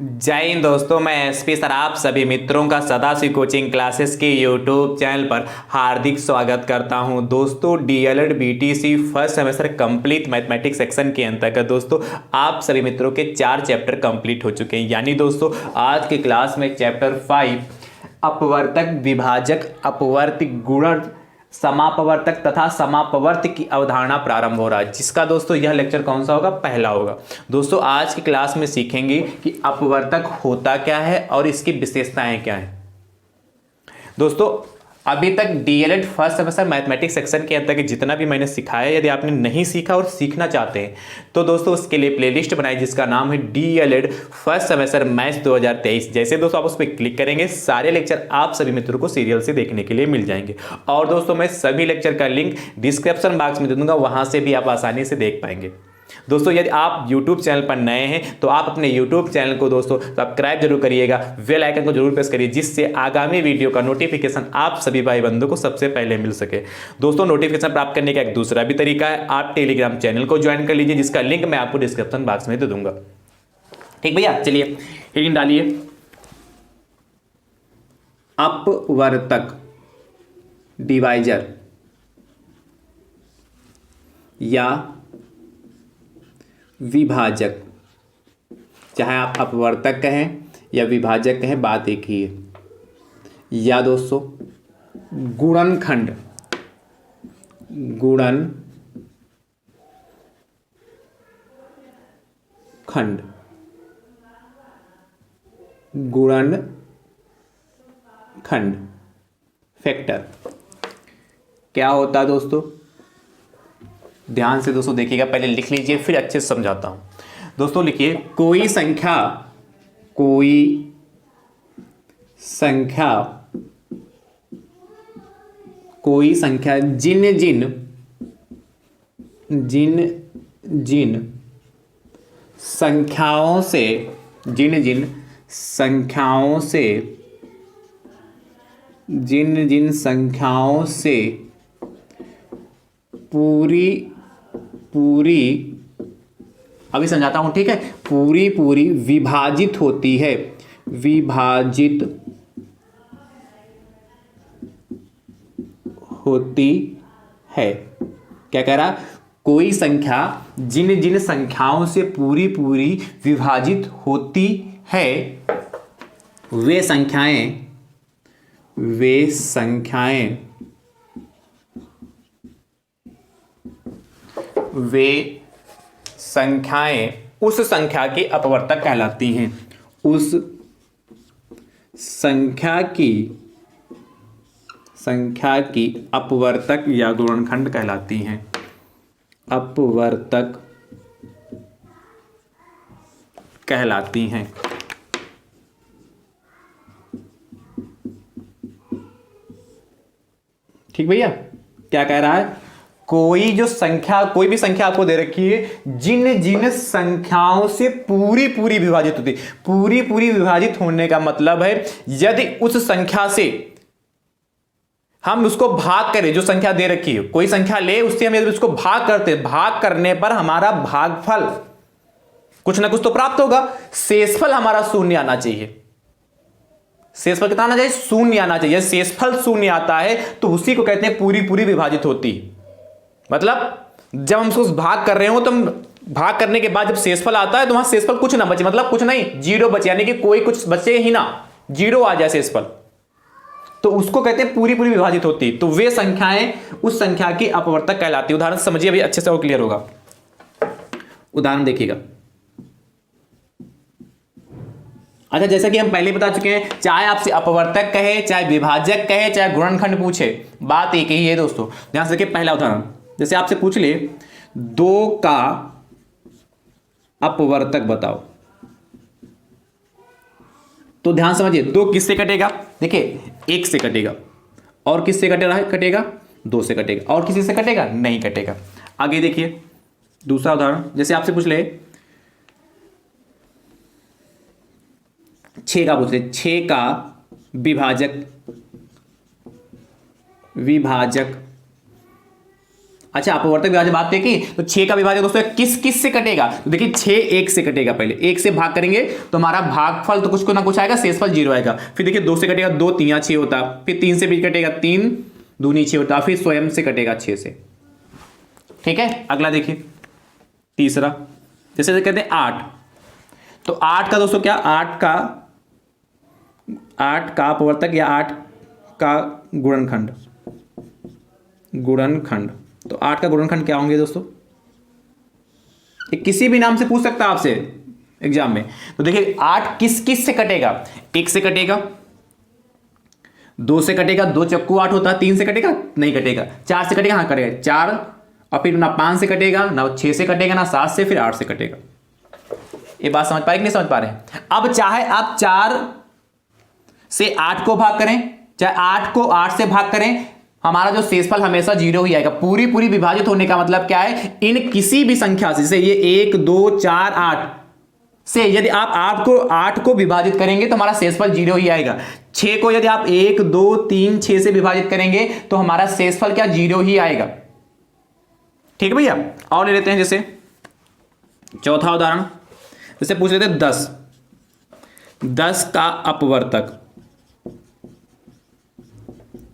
जय हिंद दोस्तों, मैं एसपी सर आप सभी मित्रों का सदाशिव कोचिंग क्लासेस के यूट्यूब चैनल पर हार्दिक स्वागत करता हूं। दोस्तों DElEd BTC first semester complete mathematics section के अंतर्गत दोस्तों आप सभी मित्रों के 4 चैप्टर कंप्लीट हो चुके हैं। यानी दोस्तों आज के क्लास में चैप्टर 5 अपवर्तक, विभाजक, अपवर्तिक, गुणन, समापवर्तक तथा समापवर्त की अवधारणा प्रारंभ हो रहा है, जिसका दोस्तों यह लेक्चर कौन सा होगा? पहला होगा। दोस्तों आज की क्लास में सीखेंगे कि अपवर्तक होता क्या है और इसकी विशेषताएं क्या है। दोस्तों अभी तक DElEd first semester mathematics section के अंतर्गत जितना भी मैंने सिखाया, यदि आपने नहीं सीखा और सीखना चाहते हैं तो दोस्तों उसके लिए प्लेलिस्ट बनाई जिसका नाम है डीएलएड फर्स्ट सेमेस्टर मैथ्स 2023। जैसे दोस्तों आप उस पर क्लिक करेंगे सारे लेक्चर आप सभी मित्रों को सीरियल से देखने के लिए मिल जाएंगे। और दोस्तों मैं सभी लेक्चर का लिंक डिस्क्रिप्शन बॉक्स में दे दूंगा, वहां से भी आप आसानी से देख पाएंगे। दोस्तों यदि आप YouTube चैनल पर नए हैं तो आप अपने YouTube चैनल को दोस्तों सब्सक्राइब जरूर करिएगा, बेल आइकन को जरूर प्रेस करिए, जिससे आगामी वीडियो का नोटिफिकेशन आप सभी भाई बंधुओं को सबसे पहले मिल सके। दोस्तों नोटिफिकेशन प्राप्त करने का एक दूसरा भी तरीका है, आप टेलीग्राम चैनल को ज्वाइन कर लीजिए, जिसका लिंक मैं आपको डिस्क्रिप्शन बॉक्स में दे दूंगा। ठीक भैया, चलिए हेडिंग डालिए। अपवर्तक, डिवाइजर या विभाजक, चाहे आप अपवर्तक कहें या विभाजक कहें, बात एक ही है। या दोस्तों गुणनखंड, गुणनखंड, गुणनखंड फैक्टर क्या होता है दोस्तों? ध्यान से दोस्तों देखिएगा, पहले लिख लीजिए फिर अच्छे से समझाता हूं। दोस्तों लिखिए, कोई संख्या जिन जिन संख्याओं से पूरी अभी समझाता हूं, ठीक है। पूरी विभाजित होती है, क्या कह रहा? कोई संख्या जिन संख्याओं से पूरी विभाजित होती है वे संख्याएं उस संख्या की अपवर्तक कहलाती हैं। उस संख्या की अपवर्तक या गुणनखंड कहलाती हैं। अपवर्तक कहलाती हैं। ठीक भैया, क्या कह रहा है? कोई भी संख्या आपको दे रखी है, जिन संख्याओं से पूरी विभाजित होती है। पूरी विभाजित होने का मतलब है यदि उस संख्या से हम उसको भाग करें, जो संख्या दे रखी है, कोई संख्या ले, उससे हम यदि उसको भाग करते, भाग करने पर हमारा भागफल कुछ ना कुछ तो प्राप्त होगा। शेषफल हमारा शून्य आना चाहिए। शेषफल कितना आना चाहिए? शून्य आना चाहिए। शेषफल शून्य आता है तो उसी को कहते हैं पूरी विभाजित होती। मतलब जब हम उसको भाग कर रहे हो तो भाग करने के बाद जब शेषफल आता है तो वहां शेषफल कुछ ना बचे, मतलब कुछ नहीं, जीरो बचे, यानी कि कोई कुछ बचे ही ना, जीरो आ जाए शेषफल, तो उसको कहते हैं पूरी विभाजित होती। तो वे संख्याएं उस संख्या की अपवर्तक कहलाती है। उदाहरण समझिए, अभी अच्छे से वो क्लियर होगा। उदाहरण देखिएगा। अच्छा, जैसा कि हम पहले बता चुके हैं, चाहे आपसे अपवर्तक कहे, चाहे विभाजक कहे, चाहे गुणनखंड पूछे, बात एक ही है दोस्तों। ध्यान से देखिए, पहला उदाहरण जैसे आपसे पूछ ले 2 का अपवर्तक बताओ, तो ध्यान समझिए 2 किससे कटेगा? देखिए 1 से कटेगा, और किससे कटेगा? 2 से कटेगा, और किसी से कटेगा? नहीं कटेगा। आगे देखिए दूसरा उदाहरण, जैसे आपसे पूछ ले 6 का पूछ ले, 6 का विभाजक अच्छा, अपवर्तक विभाजन बात है कि तो 6 का विभाजन दोस्तों किस किस से कटेगा, तो देखिए 6 1 से कटेगा, पहले 1 से भाग करेंगे तो हमारा भागफल तो कुछ को ना कुछ आएगा, शेषफल 0 आएगा। फिर देखिए 2 से कटेगा 2 3 या 6 होता, फिर 3 से भी कटेगा 3 दूनी 6 होता, फिर स्वयं से कटेगा 6 से। ठीक है, अगला देखिए तीसरा, जैसे कहते हैं 8, तो 8 का दोस्तों क्या 8 का अपवर्तक या 8 का गुणनखंड, तो 8 का गुणनखंड क्या होंगे दोस्तों, ये किसी भी नाम से पूछ सकता है आपसे एग्जाम में। तो देखिए 8 किस किस से कटेगा, 1 से कटेगा, 2 से कटेगा, 2 चक्कू 8 होता है, 3 से कटेगा नहीं कटेगा, 4 से कटेगा हाँ कटेगा 4, और फिर ना 5 से कटेगा, ना 6 से कटेगा, ना 7 से, फिर 8 से कटेगा। ये बात समझ पा रहे कि नहीं समझ पा रहे हैं। अब चाहे आप 4 से 8 को भाग करें, चाहे 8 को 8 से भाग करें, हमारा जो शेषफल हमेशा 0 ही आएगा। पूरी पूरी विभाजित होने का मतलब क्या है, इन किसी भी संख्या से, जैसे ये 1 2 4 8 से यदि आप 8 को विभाजित करेंगे तो हमारा शेषफल 0 ही आएगा। 6 को यदि आप 1 2 3 6 से विभाजित करेंगे तो हमारा शेषफल क्या 0 ही आएगा। ठीक है भैया, और ले लेते हैं जैसे चौथा उदाहरण, जैसे पूछ लेते हैं 10 का अपवर्तक।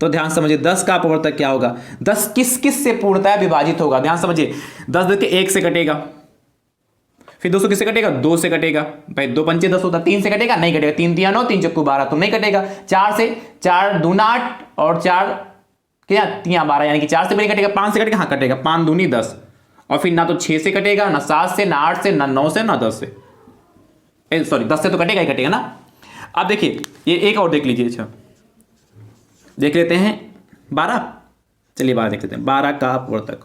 तो ध्यान समझिए 10 का अपवर्तक क्या होगा, 10 किस किस से पूर्णतः विभाजित होगा, ध्यान समझिए। 10 देखिए 1 से कटेगा, फिर 200 किससे कटेगा, 2 से कटेगा, भाई 2 पंचे 10 होता, 3 से कटेगा नहीं कटेगा, 3 3 9, 3 चक्कू 12 तो नहीं कटेगा। 4 से, 4 दूना 8 और 4 क्या 3 12 यानी कि 4 से भी नहीं कटेगा। 5 से कटेगा हाँ कटेगा, 5 दूनी 10, और फिर ना तो 6 से कटेगा, ना 7 से, ना 8 से, ना 9 से, ना 10 से, सॉरी 10 से तो कटेगा ही कटेगा ना। अब देखिए ये एक और देख लीजिए, अच्छा देख लेते हैं 12, चलिए 12 देख लेते हैं। 12 का अपवर्तक,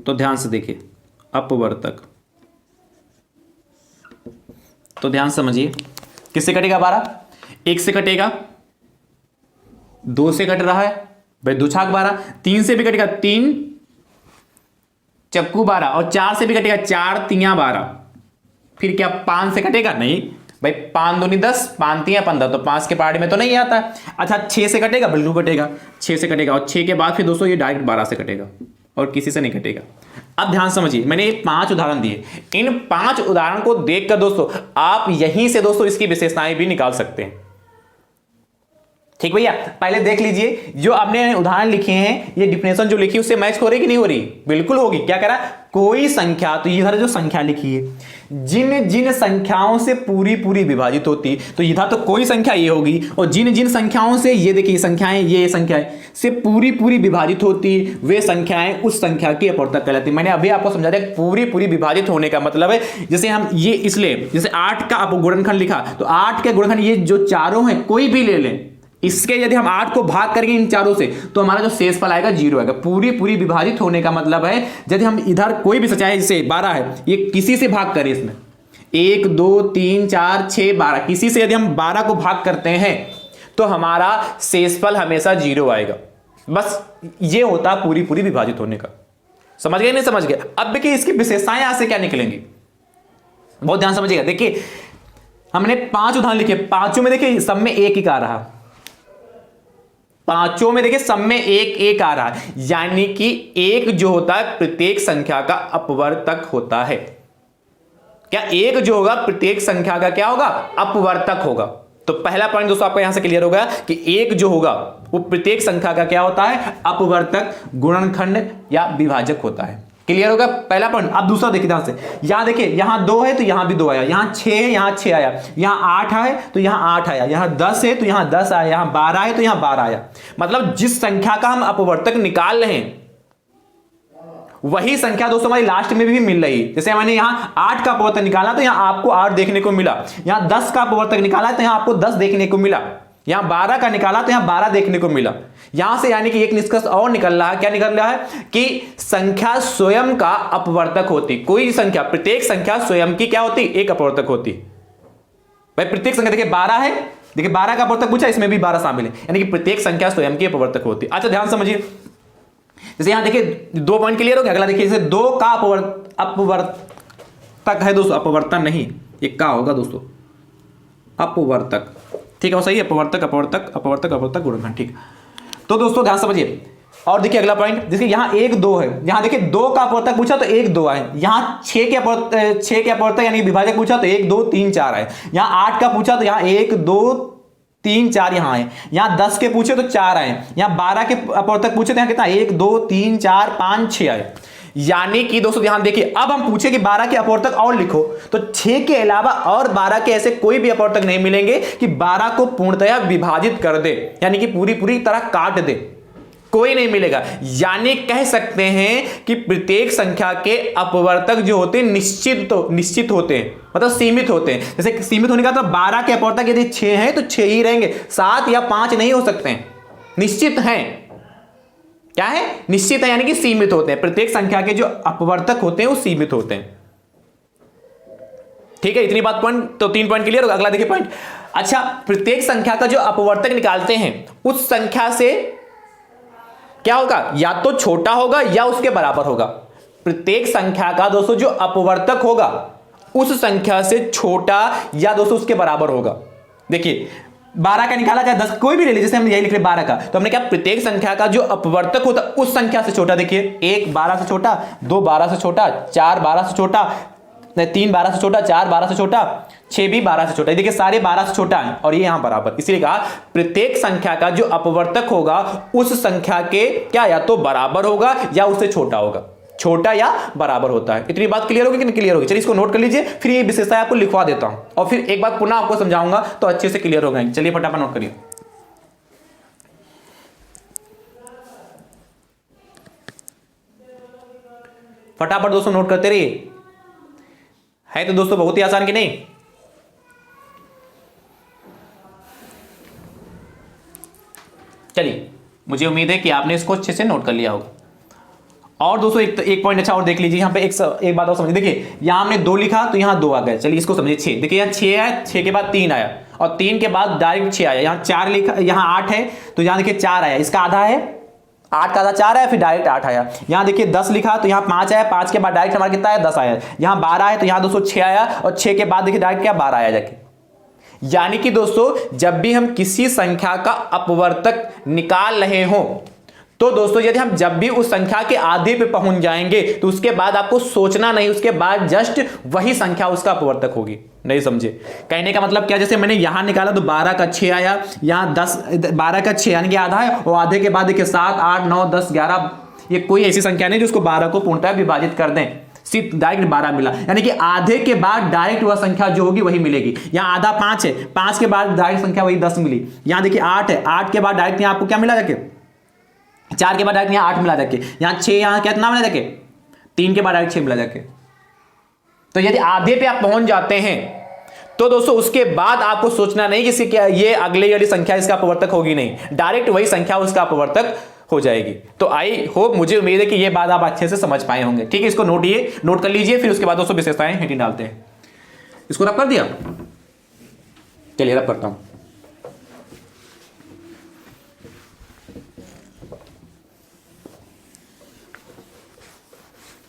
तो ध्यान से देखिए अपवर्तक, तो ध्यान समझिए किससे कटेगा 12, 1 से कटेगा, 2 से कट रहा है भाई 2 छाक 12, 3 से भी कटेगा 3 चक्कू 12, और 4 से भी कटेगा 4 3 12, फिर क्या 5 से कटेगा नहीं भाई, 5 दूनी 10, 5 3 15, तो 5 के पहाड़ी में तो नहीं आता। अच्छा 6 से कटेगा, बिल्कुल कटेगा, 6 से कटेगा, और 6 के बाद फिर दोस्तों ये डायरेक्ट 12 से कटेगा और किसी से नहीं कटेगा। अब ध्यान समझिए, मैंने 5 उदाहरण दिए, इन 5 उदाहरण को देखकर दोस्तों आप यहीं से दोस्तों इसकी विशेषताएं भी निकाल सकते हैं। ठीक भैया, पहले देख लीजिए जो आपने उदाहरण लिखे हैं, ये डिफिनेशन जो लिखी उससे मैच हो रही कि नहीं हो रही, बिल्कुल होगी। क्या कह रहा है, कोई संख्या, तो इधर जो संख्या लिखी है जिन जिन संख्याओं से पूरी पूरी विभाजित होती, तो इधर तो कोई संख्या ये होगी, और जिन जिन संख्याओं से ये देखिए संख्याएं, ये संख्याएं से पूरी पूरी विभाजित होती, वे संख्याएं उस संख्या की अपवर्तक कहलाती। मैंने अभी आपको समझा दिया पूरी पूरी विभाजित होने का मतलब है, जैसे हम ये इसलिए जैसे 8 का गुणनखंड लिखा, तो 8 के गुणनखंड ये जो चारों हैं कोई भी ले लें, इसके यदि हम 8 को भाग करेंगे इन चारों से तो हमारा जो शेषफल आएगा 0 आएगा। पूरी पूरी विभाजित होने का मतलब है यदि हम इधर कोई भी संख्या जैसे 12 है, ये किसी से भाग करें, इसमें 1 2 3 4 6 12, किसी से यदि हम 12 को भाग करते हैं तो हमारा शेषफल हमेशा 0 आएगा। बस ये होता है पूरी पूरी विभाजित होने का। समझ गए नहीं समझ गए? अब देखिए इसकी विशेषताएं यहां से क्या निकलेंगी, बहुत ध्यान समझिएगा। देखिए हमने 5 उदाहरण लिखे, पांचों में देखिए सब में एक ही आ रहा, पांचों में देखिए सब में एक एक आ रहा है, यानी कि एक जो होता है प्रत्येक संख्या का अपवर्तक होता है। क्या एक जो होगा प्रत्येक संख्या का क्या होगा, अपवर्तक होगा। तो पहला पॉइंट दोस्तों आपका यहां से क्लियर होगा कि एक जो होगा वो प्रत्येक संख्या का क्या होता है, अपवर्तक, गुणनखंड या विभाजक होता है। क्लियर होगा पहला पॉइंट। अब दूसरा देखिए ध्यान से, यहां देखिए यहां 2 है तो यहां भी 2 आया, यहां 6 है यहां 6 आया, यहां 8 है तो यहां 8 आया, यहां 10 है तो यहां 10 आया, यहां 12 है तो यहां 12 आया। मतलब जिस संख्या का हम अपवर्तक निकाल रहे हैं वही संख्या दोस्तों हमारी लास्ट में भी मिल रही है। जैसे मैंने यहां 8 का अपवर्तक निकाला तो यहां आपको 8 देखने को मिला, यहां 10 का अपवर्तक निकाला तो यहां आपको 10 देखने को मिला, यहां 12 का निकाला तो यहां 12 देखने को मिला। यहां से यानी कि एक निष्कर्ष और निकल रहा है, क्या निकल रहा है कि संख्या स्वयं का अपवर्तक होती। कोई संख्या, प्रत्येक संख्या स्वयं की क्या होती, एक अपवर्तक होती। भाई प्रत्येक संख्या देखिए 12 है, देखिए 12 का अपवर्तक पूछा, इसमें भी 12 शामिल है, यानी कि प्रत्येक संख्या स्वयं की अपवर्तक होती। अच्छा ध्यान समझिए, जैसे यहां देखिए 2 पॉइंट क्लियर हो गया। अगला देखिए जैसे 2 का अपवर्तक है दोस्तों, अपवर्तन नहीं, ये का होगा दोस्तों, अपवर्तक। ठीक है वो सही है, अपवर्तक अपवर्तक अपवर्तक अपवर्तक गुणनखंड। ठीक, तो दोस्तों ध्यान समझिए और देखिए अगला पॉइंट, जैसे यहाँ 1 2 है, यहाँ देखिए 2 का अपवर्तक पूछा तो 1 2 आए, यहाँ 6 के अपवर्तक यानी विभाजक पूछा तो 1 2 3 4 आए, यहाँ 8 का पूछा तो यहाँ 1 2 3 4 यहाँ आए, यहाँ 10 के पूछे तो 4 आए, यहाँ 12 के अपवर्तक पूछे तो यहाँ कितना 1 2 3 4 5 6 आए। यानी कि दोस्तों ध्यान देखिए, अब हम पूछे कि 12 के अपवर्तक और लिखो तो 6 के अलावा और 12 के ऐसे कोई भी अपवर्तक नहीं मिलेंगे कि 12 को पूर्णतया विभाजित कर दे, यानी कि पूरी तरह काट दे, कोई नहीं मिलेगा। यानी कह सकते हैं कि प्रत्येक संख्या के अपवर्तक जो होते हैं निश्चित होते हैं, मतलब सीमित होते हैं। जैसे सीमित होने का तो 12 के अपवर्तक यदि 6 हैं तो 6 ही रहेंगे, 7 या 5 नहीं हो सकते हैं, निश्चित हैं। क्या है? निश्चित है, यानी कि सीमित होते हैं। प्रत्येक संख्या के जो अपवर्तक होते हैं वो सीमित होते हैं। ठीक है, इतनी बात पॉइंट, तो 3 पॉइंट क्लियर होगा। अगला देखिए पॉइंट, अच्छा प्रत्येक संख्या का जो अपवर्तक निकालते हैं उस संख्या से क्या होगा, या तो छोटा होगा या उसके बराबर होगा। प्रत्येक संख्या का दोस्तों जो अपवर्तक होगा उस संख्या से छोटा या दोस्तों उसके बराबर होगा। देखिए 12 का निकाला जाए 10, कोई भी ले लीजिए, जैसे हम यही लिख रहे 12 का, तो हमने क्या प्रत्येक संख्या का जो अपवर्तक होता उस संख्या से छोटा। देखिए 1 12 से छोटा, 2 12 से छोटा, 4 12 से छोटा, 3 12 से छोटा, 4 12 से छोटा, 6 भी 12 से छोटा। देखिए सारे 12 से छोटा है और ये यहां बराबर, इसीलिए कहा प्रत्येक संख्या का जो अपवर्तक होगा उस संख्या के क्या या तो बराबर होगा या उससे छोटा होगा, छोटा या बराबर होता है। इतनी बात क्लियर होगी कि नहीं क्लियर होगी? चलिए इसको नोट कर लीजिए, फिर ये विशेषता आपको लिखवा देता हूं और फिर एक बार पुनः आपको समझाऊंगा तो अच्छे से क्लियर हो गए। चलिए फटाफट नोट करिए। फटाफट दोस्तों नोट करते रहिए, है तो दोस्तों बहुत ही आसान कि नहीं? चलिए मुझे उम्मीद है कि आपने इसको अच्छे से नोट कर लिया होगा। और दोस्तों एक पॉइंट अच्छा और देख लीजिए, यहाँ पे एक बात और समझिए। देखिए यहाँ हमने 2 लिखा तो यहाँ 2 आ गए, चलिए इसको समझिए। 6, देखिए यहाँ 6 है, 6 के बाद 3 आया और 3 के बाद डायरेक्ट 6 आया। यहाँ 4 लिखा, यहाँ 8 है तो यहाँ देखिए 4 आया, इसका आधा है, 8 का आधा 4 आया, फिर डायरेक्ट 8 आया। यहाँ देखिए 10 लिखा तो यहाँ 5 आया, 5 के बाद डायरेक्ट हमारा कितना आया 10 आया। यहाँ 12 है तो यहाँ दोस्तों 6 आया और 6 के बाद देखिए डायरेक्ट क्या 12 आया जाके। यानी कि दोस्तों जब भी हम किसी संख्या का अपवर्तक निकाल रहे हो तो दोस्तों यदि हम जब भी उस संख्या के आधे पे पहुंच जाएंगे तो उसके बाद आपको सोचना नहीं, उसके बाद जस्ट वही संख्या उसका अपवर्तक होगी। नहीं समझे? कहने का मतलब क्या, जैसे मैंने यहां निकाला तो 12 का 6 आया, यहां 12 का 6 यानी कि आधा है, और आधे के बाद देखिए 7 8 9 10 11, ये कोई ऐसी संख्या नहीं जो उसको 12 को पूर्णतः विभाजित कर दें, सिर्फ डायरेक्ट 12 मिला। यानी कि आधे के बाद डायरेक्ट वह संख्या जो होगी वही मिलेगी। यहाँ आधा 5 है, 5 के बाद डायरेक्ट संख्या वही 10 मिली। यहाँ देखिए 8 है, 8 के बाद डायरेक्ट यहाँ आपको क्या मिला जाके 4 के बाद डायरेक्ट यहाँ 8 मिला जाके, यहाँ 6, यहाँ कितना मिला जाके 3 के बाद डायरेक्ट 6 मिला जाके। तो यदि आधे पे आप पहुंच जाते हैं तो दोस्तों उसके बाद आपको सोचना नहीं कि क्या ये अगले वाली संख्या इसका अपवर्तक होगी, नहीं, डायरेक्ट वही संख्या उसका अपवर्तक हो जाएगी। तो आई होप, मुझे उम्मीद है कि ये बात आप अच्छे से समझ पाए होंगे। ठीक है, इसको नोट कर लीजिए, फिर उसके बाद दोस्तों विशेषताएं हेडिंग डालते हैं। इसको रब कर दिया, चलिए रब करता हूं।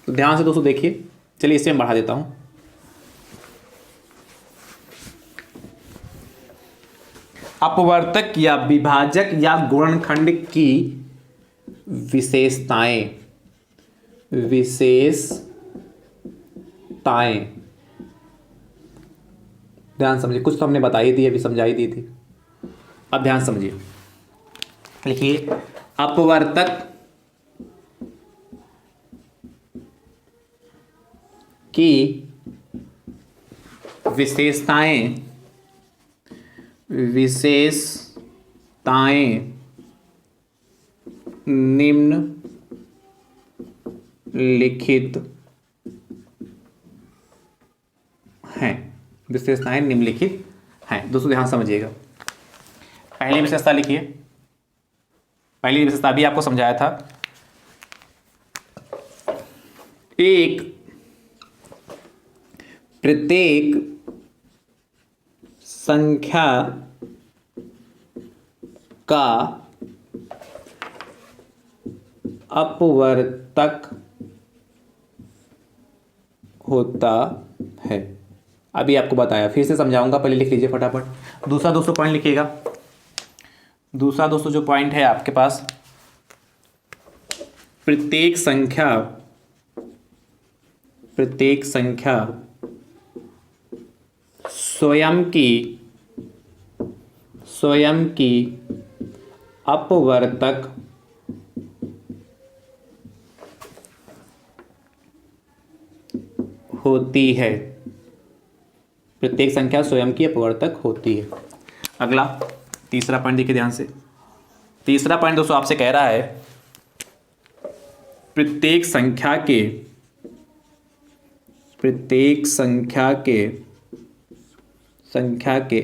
तो ध्यान से दोस्तों देखिए, चलिए इसे मैं बढ़ा देता हूं। अपवर्तक या विभाजक या गुणनखंड की विशेषताएं ध्यान समझिए। कुछ तो हमने बता ही दी, अभी समझाई दी थी, अब ध्यान समझिए। लिखिए अपवर्तक की विशेषताएं निम्नलिखित हैं। विशेषताएं निम्नलिखित हैं। दोस्तों ध्यान समझिएगा। पहली विशेषता लिखिए, पहली विशेषता भी आपको समझाया था। एक प्रत्येक संख्या का अपवर्तक होता है। अभी आपको बताया, फिर से समझाऊंगा, पहले लिख लीजिए फटाफट। दूसरा दोस्तों पॉइंट लिखिएगा, दूसरा दोस्तों जो पॉइंट है आपके पास, प्रत्येक संख्या स्वयं की अपवर्तक होती है। प्रत्येक संख्या स्वयं की अपवर्तक होती है। अगला तीसरा पॉइंट देखिए ध्यान से। तीसरा पॉइंट दोस्तों आपसे कह रहा है प्रत्येक संख्या के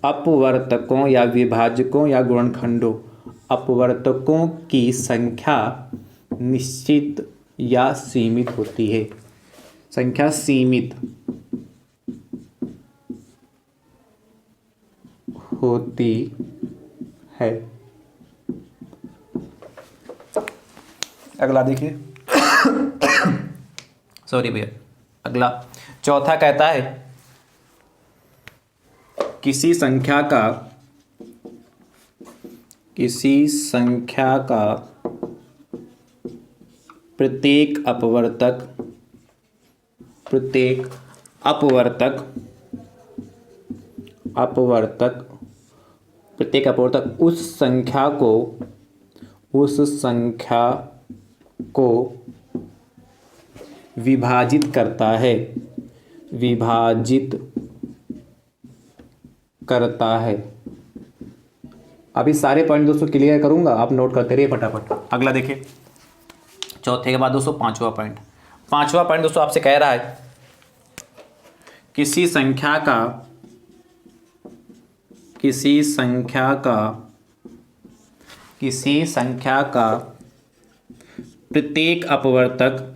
अपवर्तकों या विभाजकों या गुणनखंडों, अपवर्तकों की संख्या निश्चित या सीमित होती है। संख्या सीमित होती है। अगला देखिए सॉरी भैया, अगला चौथा कहता है किसी संख्या का प्रत्येक अपवर्तक उस संख्या को विभाजित करता है। अभी सारे पॉइंट दोस्तों क्लियर करूंगा, आप नोट करते रहिए फटाफट। अगला देखिए चौथे के बाद दोस्तों पांचवा पॉइंट दोस्तों आपसे कह रहा है किसी संख्या का प्रत्येक अपवर्तक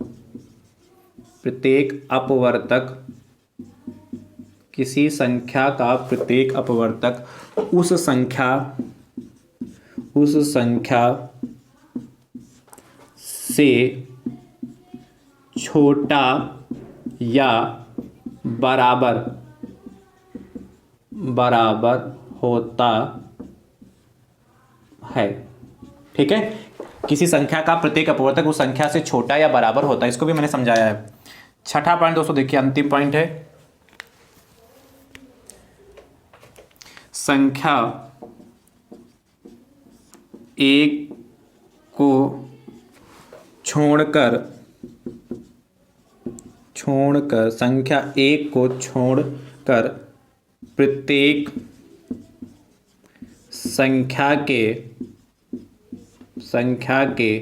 उस संख्या से छोटा या बराबर होता है। ठीक है, किसी संख्या का प्रत्येक अपवर्तक उस संख्या से छोटा या बराबर होता है, इसको भी मैंने समझाया है। छठा पॉइंट दोस्तों देखिए, अंतिम पॉइंट है संख्या एक को छोड़कर प्रत्येक संख्या के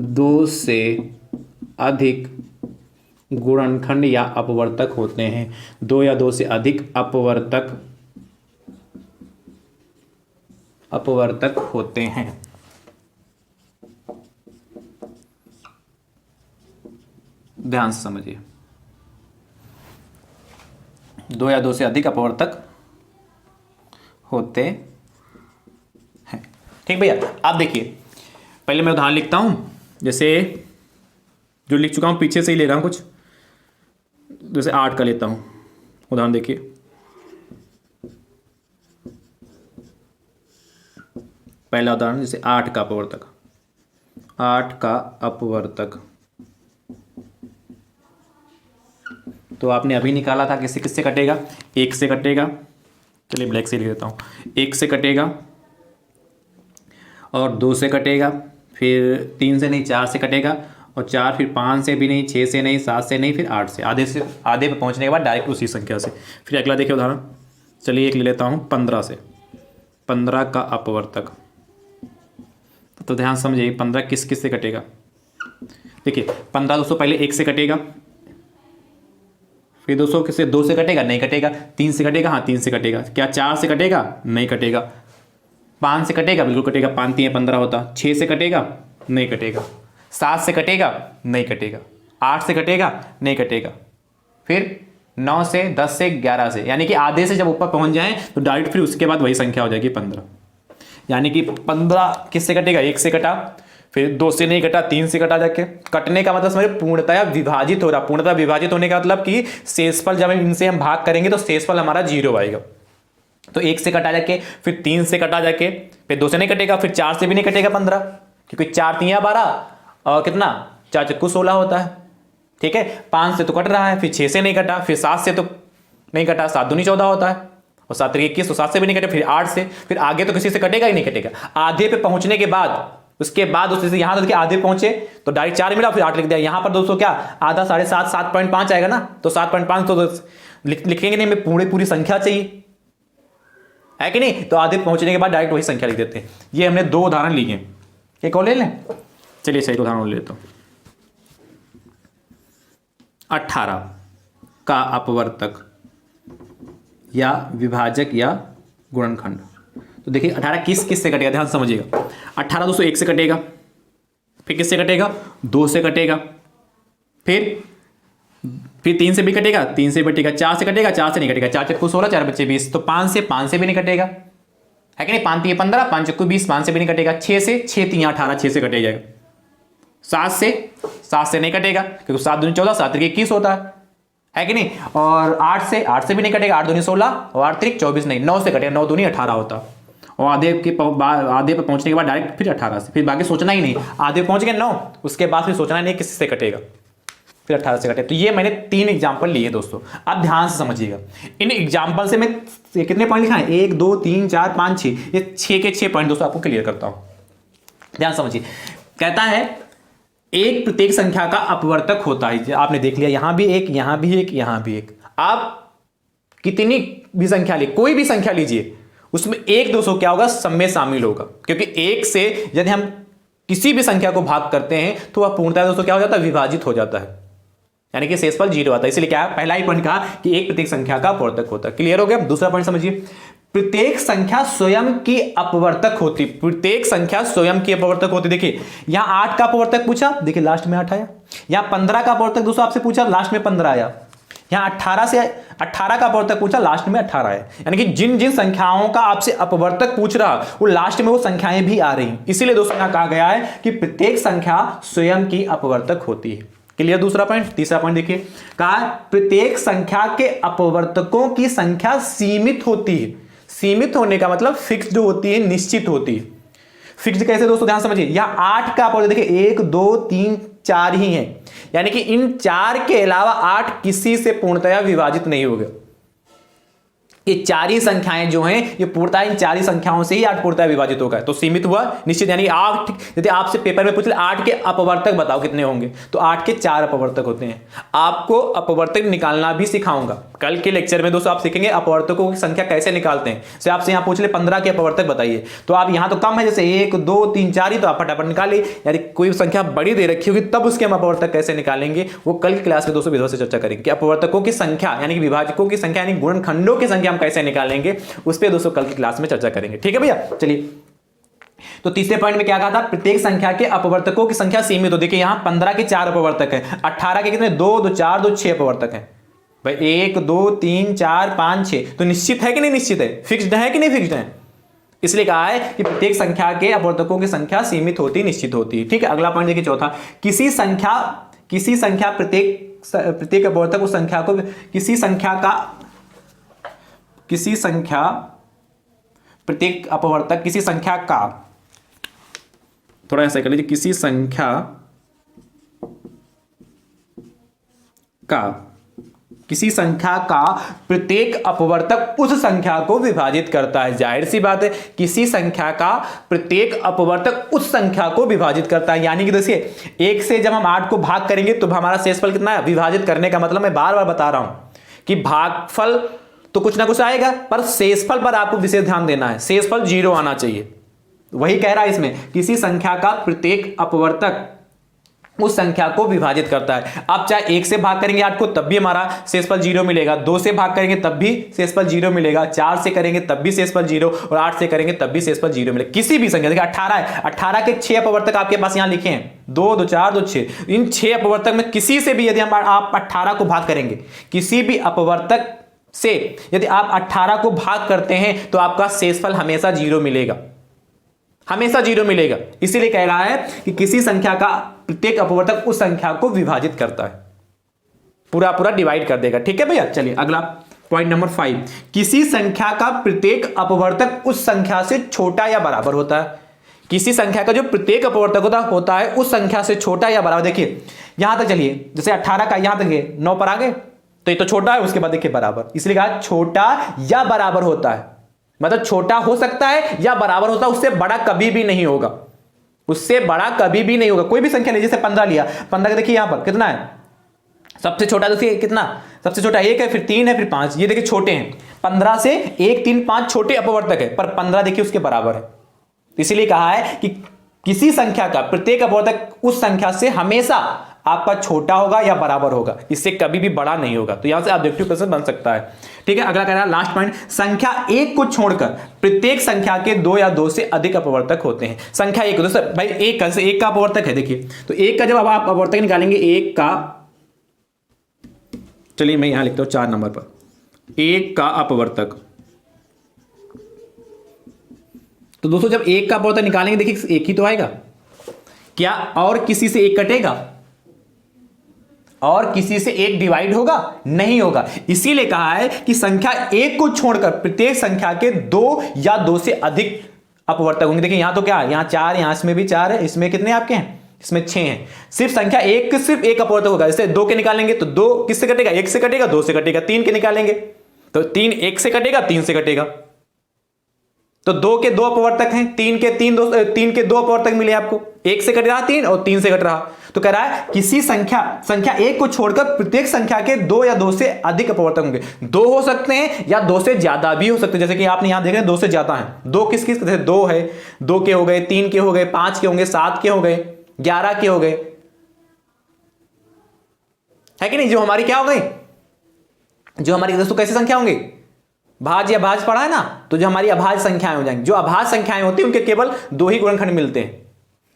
दो से अधिक गुणनखंड या अपवर्तक होते हैं। दो या दो से अधिक अपवर्तक होते हैं। ध्यान से समझिए, दो या दो से अधिक अपवर्तक होते हैं। ठीक भैया, आप देखिए पहले मैं उदाहरण लिखता हूं, जैसे जो लिख चुका हूं पीछे से ही ले रहा हूं कुछ, जैसे 8 का लेता हूं उदाहरण। देखिए पहला उदाहरण, जैसे 8 का अपवर्तक तो आपने अभी निकाला था, किससे कटेगा? 1 से कटेगा। चलिए ब्लैक से लिख देता हूँ। 1 से कटेगा और 2 से कटेगा, फिर 3 से नहीं 4 से कटेगा, और 4 फिर 5 से भी नहीं, 6 से नहीं, 7 से नहीं, फिर 8 से। आधे पे पहुँचने के बाद डायरेक्ट उसी संख्या से। फिर अगला देखिए उदाहरण, चलिए एक ले लेता हूँ 15 से। 15 का अपवर्तक, तो ध्यान समझिए 15 किस से कटेगा। देखिए 15 दोस्तों पहले 1 से कटेगा, फिर दोस्तों किससे? 2 से कटेगा, नहीं कटेगा। 3 से कटेगा, हाँ 3 से कटेगा। क्या 4 से कटेगा? नहीं कटेगा। 5 से कटेगा, बिल्कुल कटेगा, 5 3 15 होता। 6 से कटेगा, नहीं कटेगा। 7 से कटेगा, नहीं कटेगा। 8 से कटेगा, नहीं कटेगा। फिर 9 से, 10 से, 11 से, यानी कि आधे से जब ऊपर पहुंच जाएं तो डायरेक्ट फिर उसके बाद वही संख्या हो जाएगी 15। यानी कि 15 किससे कटेगा? 1 से कटा, फिर 2 से नहीं कटा, 3 से कटा जाके। कटने का मतलब समझे पूर्णतया विभाजित हो रहा। पूर्णतः विभाजित होने का मतलब कि शेषफल जब इनसे हम भाग करेंगे तो शेषफल हमारा 0 आएगा। तो 1 से कटा जाके, फिर 3 से कटा जाके, फिर 2 से नहीं कटेगा, फिर 4 से भी नहीं कटेगा 15, क्योंकि 4 3 12 और कितना 4 चक्कू 16 होता है। ठीक है, 5 से तो कट रहा है, फिर 6 से नहीं कटा, फिर 7 से तो नहीं कटा, 7 दूनी 14 होता है, और 7 3 21, तो 7 से भी नहीं कटे, फिर 8 से, फिर आगे तो किसी से कटेगा ही नहीं कटेगा। आधे पे पहुंचने के बाद, उसके बाद उससे यहां तक आधे पहुंचे तो डायरेक्ट 4 मिला, फिर 8 लिख दिया। यहां पर दोस्तों क्या आधा 7.5 7.5 आएगा ना, तो 7.5 तो लिखेंगे नहीं, हमें पूरी संख्या चाहिए है कि नहीं, तो आधे पहुंचने के बाद डायरेक्ट वही संख्या लिख देते हैं। ये हमने 2 उदाहरण लिए हैं। एक और ले लें, चलिए सही उदाहरण ले लेता हूं। 18 का अपवर्तक या विभाजक या गुणनखंड। तो देखिए 18 किस किस से कटेगा, ध्यान से समझिएगा। 18 दोस्तों 1 से कटेगा, फिर किस से कटेगा, 2 से कटेगा, फिर 3 से भी कटेगा, 3 से भी कटेगा, 4 से कटेगा, 4 से नहीं कटेगा, 4 चक्कू 16, 4 बच्चे 20, तो 5 से भी नहीं कटेगा, है कि नहीं। 5 3 15, 5 चक्कू 20, 5 से भी नहीं कटेगा। 6 से 6 3 18, 6 से कटेगा। 7 से नहीं कटेगा, क्योंकि 7 दूनी 14, 7 3 21 होता है कि नहीं। और 8 से भी नहीं कटेगा, 8 दूनी 16 और 8 3 24 नहीं, 9 से कटेगा, 9 दूनी 18 होता। और आधे पे पहुंचने के बाद डायरेक्ट फिर 18 से, फिर बाकी सोचना ही नहीं। आधे पहुंच गए 9, उसके बाद फिर सोचना नहीं किस से कटेगा, फिर 18 से कटे। तो ये मैंने 3 एग्जांपल लिए दोस्तों, आप ध्यान से समझिएगा। इन एग्जांपल से मैं कितने पॉइंट लिखा है, 1 2 3 4 5 6, ये 6 के 6 पॉइंट दोस्तों आपको क्लियर करता हूं। ध्यान समझिए, कहता है एक प्रत्येक संख्या का अपवर्तक होता है। आपने देख लिया, यहां भी एक, यहां भी एक, यहां भी एक। आप कितनी भी संख्या लीजिए, कोई भी संख्या लीजिए, उसमें एक दोस्तों क्या होगा, सब में शामिल होगा। क्योंकि एक से यदि हम किसी भी संख्या को भाग करते हैं तो वह पूर्णतः दोस्तों क्या हो जाता है, विभाजित हो जाता है, यानी कि शेषफल 0 आता है। इसलिए क्या है, पहला ही पॉइंट कहा कि एक प्रत्येक संख्या का अपवर्तक होता है। क्लियर हो गया। दूसरा पॉइंट समझिए, प्रत्येक संख्या स्वयं की अपवर्तक होती। प्रत्येक संख्या स्वयं की अपवर्तक होती। देखिए यहां 8 का अपवर्तक पूछा, देखिए लास्ट में 8 आया। यहां 15 का अपवर्तक दोस्तों आपसे पूछा, लास्ट में 15 आया। यहां 18 का अपवर्तक पूछा, लास्ट में 18 आया। यानी कि जिन जिन संख्याओं का आपसे अपवर्तक पूछ रहा, वो लास्ट में वो संख्याएं भी आ रही। इसीलिए दोस्तों यहां कहा गया है कि प्रत्येक संख्या स्वयं की अपवर्तक होती है। क्लियर। दूसरा पॉइंट। तीसरा पॉइंट देखिए, कहा प्रत्येक संख्या के अपवर्तकों की संख्या सीमित होती है। सीमित होने का मतलब फिक्स्ड होती है, निश्चित होती है। फिक्स्ड कैसे दोस्तों, ध्यान समझिए। यहां 8 का अपवर्तक देखिए 1 2 3 4 ही है, यानी कि इन 4 के अलावा 8 किसी से पूर्णतया विभाजित नहीं होगा। ये 4 ही संख्याएं जो हैं, ये पूर्णतः इन 4 ही संख्याओं से ही 8 पूर्णतः विभाजित होगा। तो सीमित हुआ, निश्चित। यानी 8, यदि आपसे पेपर में पूछ ले 8 के अपवर्तक बताओ कितने होंगे, तो 8 के 4 अपवर्तक होते हैं। आपको अपवर्तक निकालना भी सिखाऊंगा कल के लेक्चर में दोस्तों। आप सीखेंगे अपवर्तकों की संख्या कैसे निकालते हैं। जैसे आपसे यहां पूछ ले 15 के अपवर्तक बताइए, तो आप यहां तो कम है, जैसे 1 2 3 4 ही, तो आप फटाफट निकालिए। यानी कोई संख्या बड़ी दे रखी होगी तब उसके हम अपवर्तक कैसे निकालेंगे, वो कल की क्लास में दोस्तों विधिवत से चर्चा करेंगे कि अपवर्तकों की संख्या यानी कि विभाजकों की संख्या यानी गुणनखंडों की संख्या हम कैसे निकालेंगे, उस पर दोस्तों कल की क्लास में चर्चा करेंगे। ठीक है भैया। चलिए, तो तीसरे पॉइंट में क्या कहा था, प्रत्येक संख्या के अपवर्तकों की संख्या सीमित हो। देखिए यहां 15 के 4 अपवर्तक है, 18 के कितने 2 2 4 2 6 अपवर्तक है भाई। 1 2 3 4 5 6, तो निश्चित है कि नहीं निश्चित है, फिक्स्ड है कि नहीं फिक्स्ड है। इसलिए कहा है कि प्रत्येक संख्या के अपवर्तकों की संख्या सीमित होती, निश्चित होती। ठीक है। अगला पॉइंट देखिए चौथा, किसी संख्या प्रत्येक अपवर्तक उस संख्या को प्रत्येक अपवर्तक किसी संख्या का, थोड़ा ऐसा कर लीजिए, किसी संख्या का प्रत्येक अपवर्तक उस संख्या को विभाजित करता है। जाहिर सी बात है, किसी संख्या का प्रत्येक अपवर्तक उस संख्या को विभाजित करता है। यानी कि देखिए 1 से जब हम 8 को भाग करेंगे तो हमारा शेषफल कितना है, विभाजित करने का मतलब मैं बार बार बता रहा हूं कि भागफल तो कुछ ना कुछ आएगा, पर शेषफल पर आपको विशेष ध्यान देना है। शेषफल 0 आना चाहिए। वही कह रहा है इसमें, किसी संख्या का प्रत्येक अपवर्तक उस संख्या को विभाजित करता है। आप चाहे 1 से भाग करेंगे 8 को तब भी हमारा शेषफल 0 मिलेगा, 2 से भाग करेंगे तब भी शेषफल 0 मिलेगा, 4 से करेंगे तब भी शेषफल 0, और 8 से करेंगे तब भी शेषफल 0 मिलेगा। किसी भी संख्या, देखिए 18 है, 18 के 6 अपवर्तक आपके पास यहां लिखे हैं, 2 2 4 2 6। इन 6 अपवर्तक में किसी से भी यदि आप 18 को भाग करेंगे, किसी भी अपवर्तक से यदि आप 18 को भाग करते हैं तो आपका शेषफल हमेशा 0 मिलेगा, हमेशा 0 मिलेगा। इसीलिए कह रहा है कि किसी संख्या का प्रत्येक अपवर्तक उस संख्या को विभाजित करता है, पूरा पूरा डिवाइड कर देगा। ठीक है भैया, चलिए अगला पॉइंट नंबर 5, किसी संख्या का प्रत्येक अपवर्तक उस संख्या से छोटा या बराबर होता है। किसी संख्या का जो प्रत्येक अपवर्तक होता है उस संख्या से छोटा या बराबर। देखिए यहां तक चलिए, जैसे 18 का यहां तक 9 पर आ गए तो ये तो छोटा है, उसके बाद देखिए बराबर, इसलिए कहा छोटा या बराबर होता है। मतलब छोटा हो सकता है या बराबर होता है, उससे बड़ा कभी भी नहीं होगा, उससे बड़ा कभी भी नहीं होगा। कोई भी संख्या नहीं, जैसे 15 लिया, 15 का देखिए यहां पर कितना है, सबसे छोटा देखिए कितना, सबसे छोटा 1 है, फिर 3 है, फिर 5, ये देखिए छोटे हैं। 15 से 1, 3, 5 छोटे अपवर्तक है, पर 15 देखिए उसके बराबर है। इसीलिए कहा है कि किसी संख्या का प्रत्येक अपवर्तक उस संख्या से हमेशा आपका छोटा होगा या बराबर होगा, इससे कभी भी बड़ा नहीं होगा। तो यहां से ऑब्जेक्टिव क्वेश्चन बन सकता है। ठीक है, अगला कह रहा है लास्ट पॉइंट, संख्या 1 को छोड़कर प्रत्येक संख्या के 2 या 2 से अधिक अपवर्तक होते हैं। संख्या 1 दोस्तों भाई 1 का अपवर्तक है, देखिए तो 1 का जब आप अपवर्तक निकालेंगे, 1 का, चलिए मैं यहां लिखता हूं 4 नंबर पर, 1 का अपवर्तक। तो दोस्तों जब 1 का अपवर्तक निकालेंगे, देखिए 1 ही तो आएगा, क्या और किसी से 1 कटेगा और किसी से 1 डिवाइड होगा? नहीं होगा। इसीलिए कहा है कि संख्या 1 को छोड़कर प्रत्येक संख्या के 2 या 2 से अधिक अपवर्तक होंगे। देखिए यहां तो क्या, यहां 4, यहां इसमें भी 4 है, इसमें कितने आपके हैं, इसमें 6 हैं। सिर्फ संख्या 1 सिर्फ 1 अपवर्तक होगा। जैसे 2 के निकालेंगे तो 2 किससे कटेगा, 1 से कटेगा, 2 से कटेगा। 3 के निकालेंगे तो 3 1 से कटेगा, 3 से कटेगा। तो 2 के 2 अपवर्तक हैं, 3 के 2 अपवर्तक मिले आपको, 1 से कट रहा 3 और 3 से कट रहा। तो कह रहा है किसी संख्या 1 को छोड़कर प्रत्येक संख्या के 2 या 2 से अधिक अपवर्तक होंगे। 2 हो सकते हैं या 2 से ज्यादा भी हो सकते हैं, जैसे कि आपने यहां देख रहे हैं 2 से ज्यादा हैं। 2 किस जैसे 2 है, 2 के हो गए, 3 के हो गए, 5 के होंगे, 7 के हो गए, 11 के हो गए, है कि नहीं। जो हमारी क्या हो गई, जो हमारी दोस्तों कैसी संख्या होंगी, भाज्य या भाज्य पढ़ा है ना, तो जो हमारी अभाज्य संख्याएं हो जाएंगी। जो अभाज्य संख्याएं होती हैं उनके केवल 2 ही गुणनखंड मिलते हैं।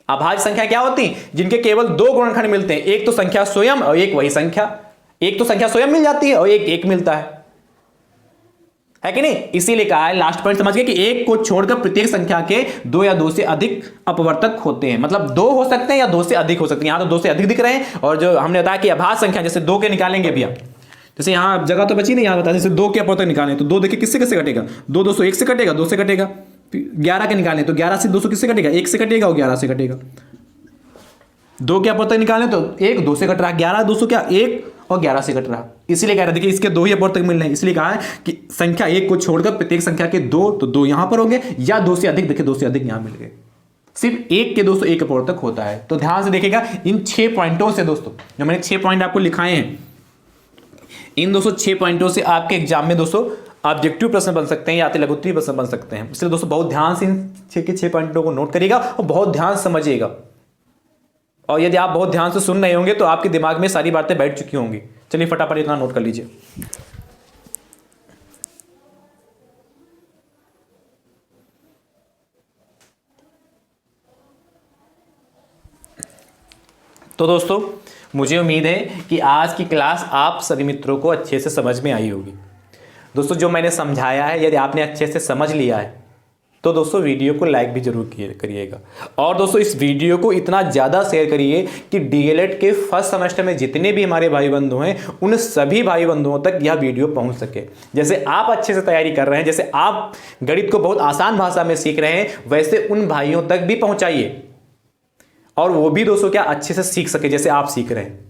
अभाज्य संख्या क्या होती हैं, जिनके केवल 2 गुणनखंड मिलते हैं, एक तो संख्या स्वयं और एक वही संख्या। एक तो संख्या स्वयं मिल जाती है और एक मिलता है कि नहीं। इसीलिए कहा है, लास्ट पॉइंट समझ गए कि 1 को छोड़कर प्रत्येक संख्या के 2 या 2 से अधिक अपवर्तक होते हैं। मतलब 2 हो सकते हैं या 2 से अधिक हो सकते हैं। यहां तो 2 से अधिक दिख रहे हैं, और जो हमने बताया कि अभाज्य संख्या, जैसे 2 के निकालेंगे भैया, जैसे यहां जगह तो बची नहीं, यहां बता, जैसे 2 के अपवर्तक निकालें तो 2 देखिए किससे किससे कटेगा, 2 200 1 से कटेगा, 2 से कटेगा। 11 के निकालें तो 11 से 200 किससे कटेगा, 1 से कटेगा और 11 से कटेगा। 2 के अपवर्तक निकालें तो 1 2 से कट रहा, 11 200 क्या 1 और 11 से कट रहा। इसीलिए कह रहा है देखिए इसके 2 ही अपवर्तक मिल रहे हैं। इसलिए कहा है कि संख्या 1 को छोड़कर प्रत्येक संख्या के 2, तो 2 यहां पर होंगे या 2 से अधिक, देखिए 2 से अधिक यहां मिल गए। सिर्फ 1 के 201 अपवर्तक होता है। तो ध्यान से देखिएगा इन 6 पॉइंटों से दोस्तों, जो मैंने 6 पॉइंट आपको लिखाए हैं, इन दोस्तों 6 पॉइंटों से आपके एग्जाम में दोस्तों ऑब्जेक्टिव प्रश्न बन सकते हैं या लघुत्तरीय प्रश्न बन सकते हैं। इसलिए दोस्तों बहुत ध्यान से इन 6 पॉइंटों को नोट करिएगा और बहुत ध्यान से समझिएगा। और यदि आप बहुत ध्यान से सुन रहे होंगे तो आपके दिमाग में सारी बातें बैठ चुकी होंगी। चलिए फटाफट इतना नोट कर लीजिए। तो दोस्तों मुझे उम्मीद है कि आज की क्लास आप सभी मित्रों को अच्छे से समझ में आई होगी। दोस्तों जो मैंने समझाया है, यदि आपने अच्छे से समझ लिया है तो दोस्तों वीडियो को लाइक भी जरूर करिएगा। और दोस्तों इस वीडियो को इतना ज़्यादा शेयर करिए कि डीएलएड के फर्स्ट सेमेस्टर में जितने भी हमारे भाई बंधु हैं, उन सभी भाई बंधुओं तक यह वीडियो पहुंच सके। जैसे आप अच्छे से तैयारी कर रहे हैं, जैसे आप गणित को बहुत आसान भाषा में सीख रहे हैं, वैसे उन भाइयों तक भी पहुंचाइए, और वो भी दोस्तों क्या अच्छे से सीख सके जैसे आप सीख रहे हैं।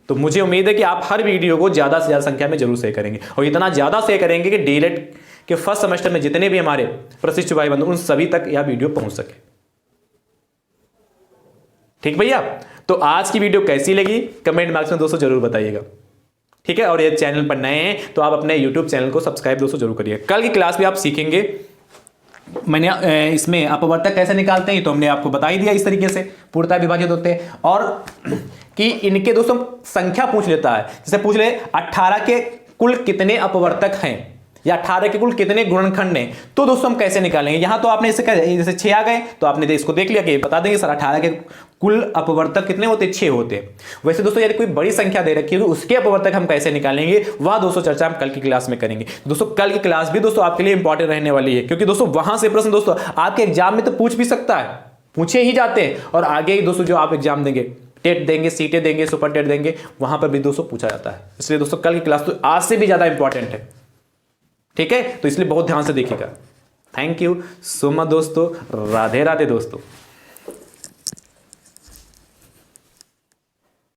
तो मुझे उम्मीद है कि आप हर वीडियो को ज़्यादा से ज़्यादा संख्या में जरूर शेयर करेंगे, और इतना ज़्यादा शेयर करेंगे कि डीएलएड के फर्स्ट सेमेस्टर में जितने भी हमारे प्रशिक्षु भाई बंधु, उन सभी तक यह वीडियो पहुंच सके। ठीक भैया, तो आज की वीडियो कैसी लगी कमेंट बॉक्स में दोस्तों जरूर बताइएगा। ठीक है, और ये चैनल पर नए हैं तो आप अपने यूट्यूब चैनल को सब्सक्राइब दोस्तों जरूर करिए। कल की क्लास में आप सीखेंगे, मैंने इसमें अपवर्तक कैसे निकालते हैं तो हमने आपको बता ही दिया, इस तरीके से पूर्णतः विभाजित होते हैं। और कि इनके दोस्तों संख्या पूछ लेता है, जैसे पूछ ले 18 के कुल कितने अपवर्तक हैं, या 18 के कुल कितने गुणनखंड हैं, तो दोस्तों हम कैसे निकालेंगे। यहां तो आपने इसे जैसे 6 आ गए तो आपने इसको देख लिया कि बता देंगे सर 18 के कुल अपवर्तक कितने होते हैं, 6 होते हैं। वैसे दोस्तों यदि कोई बड़ी संख्या दे रखी है तो उसके अपवर्तक हम कैसे निकालेंगे, वह दोस्तों चर्चा हम कल की क्लास में करेंगे। दोस्तों कल की क्लास भी दोस्तों आपके लिए इंपॉर्टेंट रहने वाली है, क्योंकि दोस्तों वहां से प्रश्न दोस्तों आपके एग्जाम में तो पूछ भी सकता है, पूछे ही जाते हैं, और आगे ही दोस्तों जो आप एग्जाम देंगे, टेट देंगे, सीटें देंगे, सुपर टेट देंगे, वहां पर भी दोस्तों पूछा जाता है। इसलिए दोस्तों कल की क्लास तो आज से भी ज्यादा इंपॉर्टेंट है, ठीक है, तो इसलिए बहुत ध्यान से देखिएगा। थैंक यू सो मच दोस्तों, राधे राधे दोस्तों।